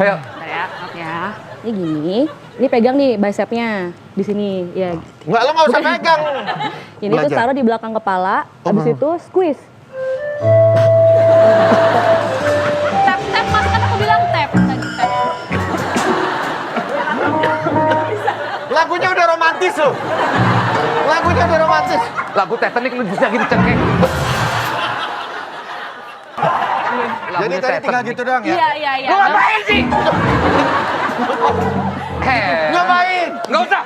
Ayo. Bentar ya, maaf ya. Ini gini. Ini pegang nih bicepnya di sini ya. Enggak, lo nggak usah pegang. Ini tuh taruh di belakang kepala, habis itu squeeze. Tap, tap, mas kan aku bilang tap. Tap. Lagunya udah romantis loh. Lagunya udah romantis. Lagu Titanic lu bisa gitu cengkeh. Jadi tadi tinggal gitu doang ya? Iya. Lu ngapain sih? Ngapain? Nggak usah.